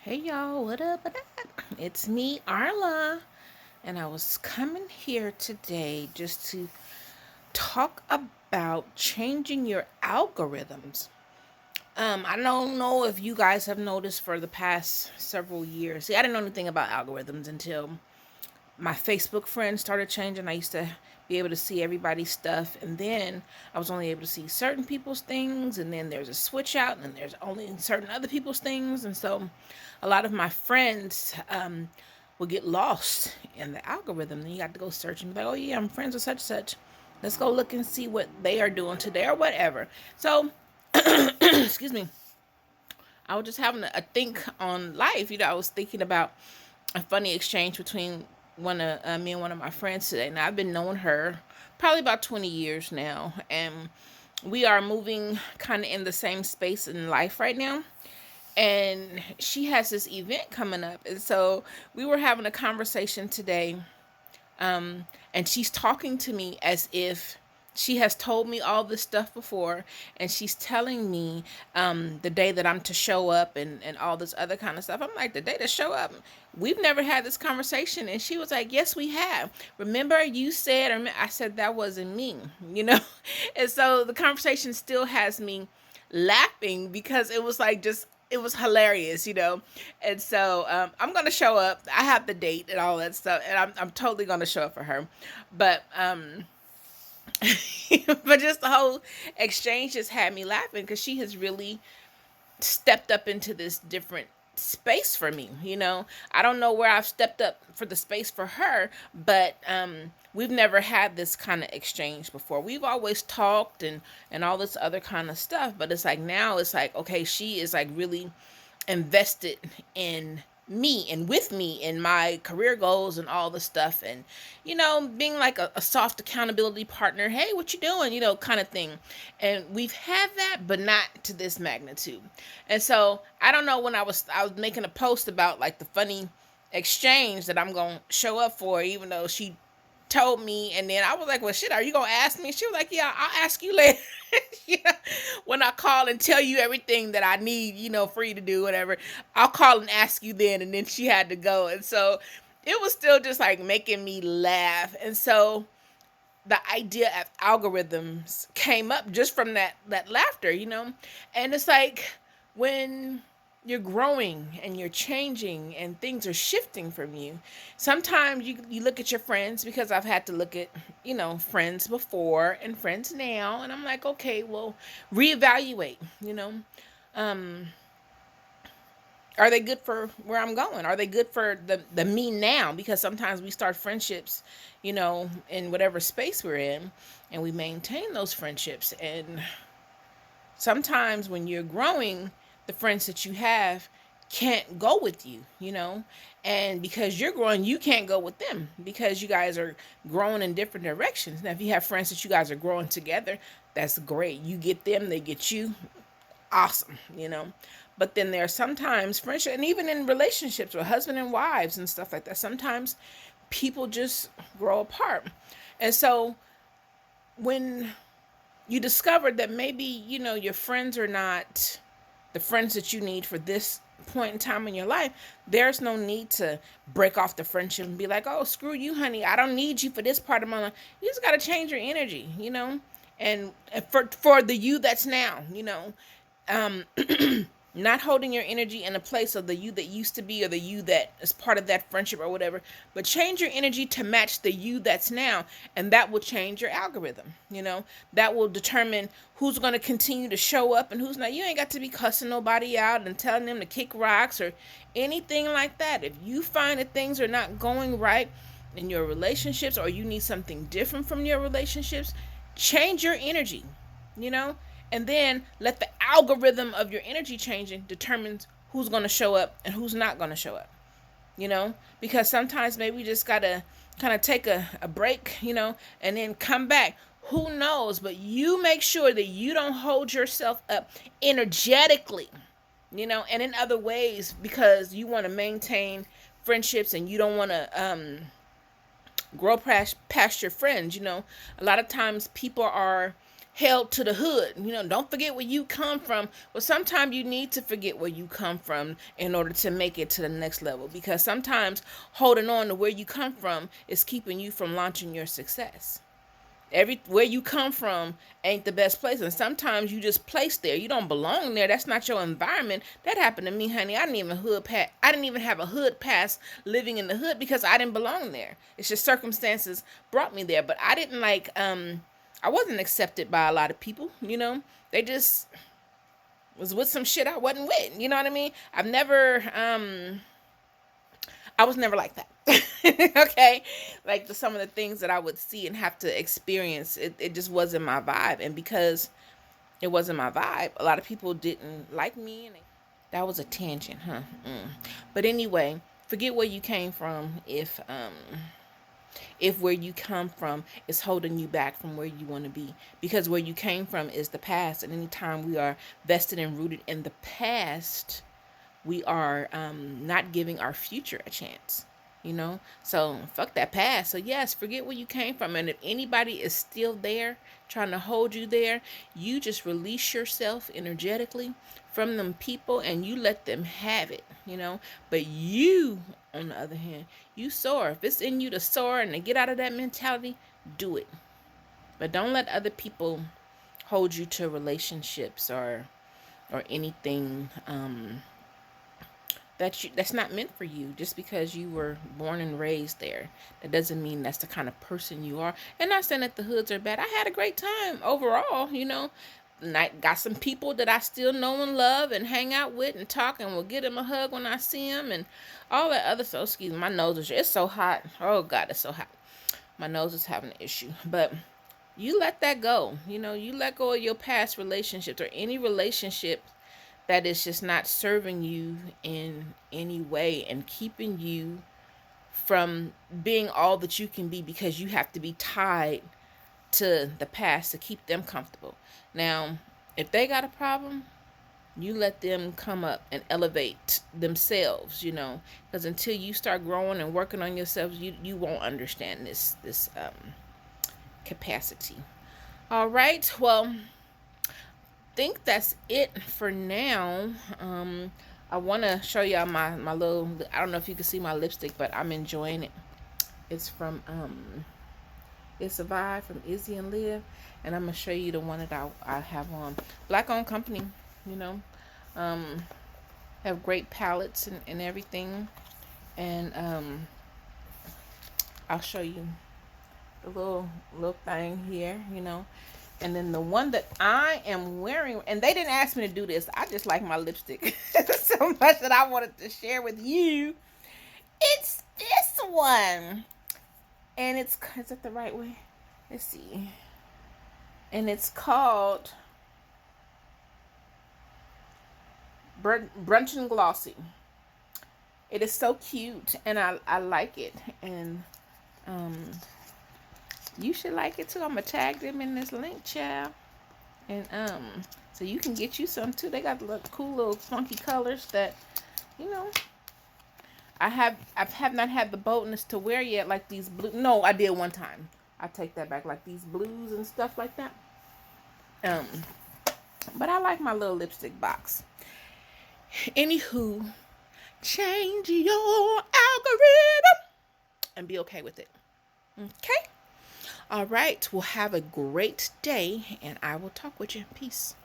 Hey y'all, what up? What up? It's me, Arla, and I was coming here today just to talk about changing your algorithms. I don't know if you guys have noticed for the past several years. See, I didn't know anything about algorithms until my Facebook friends started changing. I used to be able to see everybody's stuff, and then I was only able to see certain people's things, and then there's a switch out, and then there's only certain other people's things, and so a lot of my friends would get lost in the algorithm. Then you got to go search and be like, oh yeah, I'm friends with such such. Let's go look and see what they are doing today or whatever. So, excuse me. I was just having a think on life. I was thinking about a funny exchange between one of me and one of my friends today. Now I've been knowing her probably about 20 years now, and we are moving kind of in the same space in life right now. And she has this event coming up, and so we were having a conversation today, and she's talking to me as if she has told me all this stuff before, and she's telling me the day that I'm to show up and all this other kind of stuff. I'm like, the day to show up? We've never had this conversation. And she was like, yes, we have. Remember you said, or I said, that wasn't me, you know? And so the conversation still has me laughing because it was like just it was hilarious, And so I'm gonna show up. I have the date and all that stuff, and I'm totally gonna show up for her. But but just the whole exchange just had me laughing because she has really stepped up into this different space for me. I don't know where I've stepped up for the space for her, but we've never had this kind of exchange before. We've always talked and all this other kind of stuff, but it's like now it's like, okay, she is like really invested in me and with me in my career goals and all the stuff, and being like a soft accountability partner. Hey, what you doing, kind of thing. And we've had that, but not to this magnitude. And so I don't know, when I was making a post about like the funny exchange that I'm gonna show up for, even though she told me, and then I was like, well shit, are you gonna ask me? She was like, yeah, I'll ask you later. Yeah, when I call and tell you everything that I need, for you to do whatever, I'll call and ask you then. And then she had to go, and so it was still just like making me laugh. And so the idea of algorithms came up just from that laughter, and it's like when you're growing and you're changing and things are shifting from you. Sometimes you look at your friends, because I've had to look at, friends before and friends now, and I'm like, okay, well, reevaluate, um are they good for where I'm going? Are they good for the me now? Because sometimes we start friendships, in whatever space we're in, and we maintain those friendships. And sometimes when you're growing, the friends that you have can't go with you, and because you're growing, you can't go with them because you guys are growing in different directions. Now, if you have friends that you guys are growing together, that's great. You get them, they get you, awesome, But then there are sometimes friendship, and even in relationships with husband and wives and stuff like that, sometimes people just grow apart. And so when you discover that maybe, your friends are not the friends that you need for this point in time in your life, there's no need to break off the friendship and be like, oh, screw you, honey, I don't need you for this part of my life. You just got to change your energy, and for the you that's now, um not holding your energy in a place of the you that used to be, or the you that is part of that friendship or whatever, but change your energy to match the you that's now, and that will change your algorithm. That will determine who's going to continue to show up and who's not. You ain't got to be cussing nobody out and telling them to kick rocks or anything like that. If you find that things are not going right in your relationships, or you need something different from your relationships, change your energy, you know and then let the algorithm of your energy changing determines who's going to show up and who's not going to show up, because sometimes maybe we just got to kind of take a break, and then come back. Who knows? But you make sure that you don't hold yourself up energetically, and in other ways, because you want to maintain friendships and you don't want to grow past your friends. A lot of times people are held to the hood. Don't forget where you come from. Well, sometimes you need to forget where you come from in order to make it to the next level, because sometimes holding on to where you come from is keeping you from launching your success. Where you come from ain't the best place, and sometimes you just placed there. You don't belong there. That's not your environment. That happened to me, honey. I didn't even have a hood pass living in the hood because I didn't belong there. It's just circumstances brought me there. But I didn't I wasn't accepted by a lot of people. They just was with some shit I wasn't with. You know what I mean? I was never like that. Okay? Like some of the things that I would see and have to experience, it just wasn't my vibe. And because it wasn't my vibe, a lot of people didn't like me. And that was a tangent, huh? But anyway, forget where you came from if where you come from is holding you back from where you want to be, because where you came from is the past. And anytime we are vested and rooted in the past, we are not giving our future a chance. So fuck that past. So yes, forget where you came from. And if anybody is still there trying to hold you there, you just release yourself energetically from them people and you let them have it. But you, on the other hand, you soar. If it's in you to soar and to get out of that mentality, do it. But don't let other people hold you to relationships or anything that's not meant for you. Just because you were born and raised there, that doesn't mean that's the kind of person you are. And not saying that the hoods are bad. I had a great time overall. And I got some people that I still know and love and hang out with and talk, and will give them a hug when I see them and all that other stuff. Excuse me, my nose it's so hot. Oh God, it's so hot. My nose is having an issue. But you let that go. You let go of your past relationships or any relationship that is just not serving you in any way and keeping you from being all that you can be, because you have to be tied to the past to keep them comfortable. Now, if they got a problem, you let them come up and elevate themselves, because until you start growing and working on yourselves, you won't understand this capacity. All right, well, think that's it for now. I want to show y'all my little, I don't know if you can see my lipstick, but I'm enjoying it. It's from It's a Vibe from Izzy Liv, and I'm gonna show you the one that I have on. Black owned company, you know. Have great palettes and everything, and I'll show you the little thing here. And then the one that I am wearing, and they didn't ask me to do this. I just like my lipstick so much that I wanted to share with you. It's this one. And is it the right way? Let's see. And it's called Brunch and Glossy. It is so cute, and I like it. And you should like it too. I'm gonna tag them in this link, child. And so you can get you some too. They got the cool little funky colors that, I have not had the boldness to wear yet, like these blue. No, I did one time. I take that back, like these blues and stuff like that. But I like my little lipstick box. Anywho, change your algorithm and be okay with it. Okay? All right. Well, have a great day, and I will talk with you. Peace.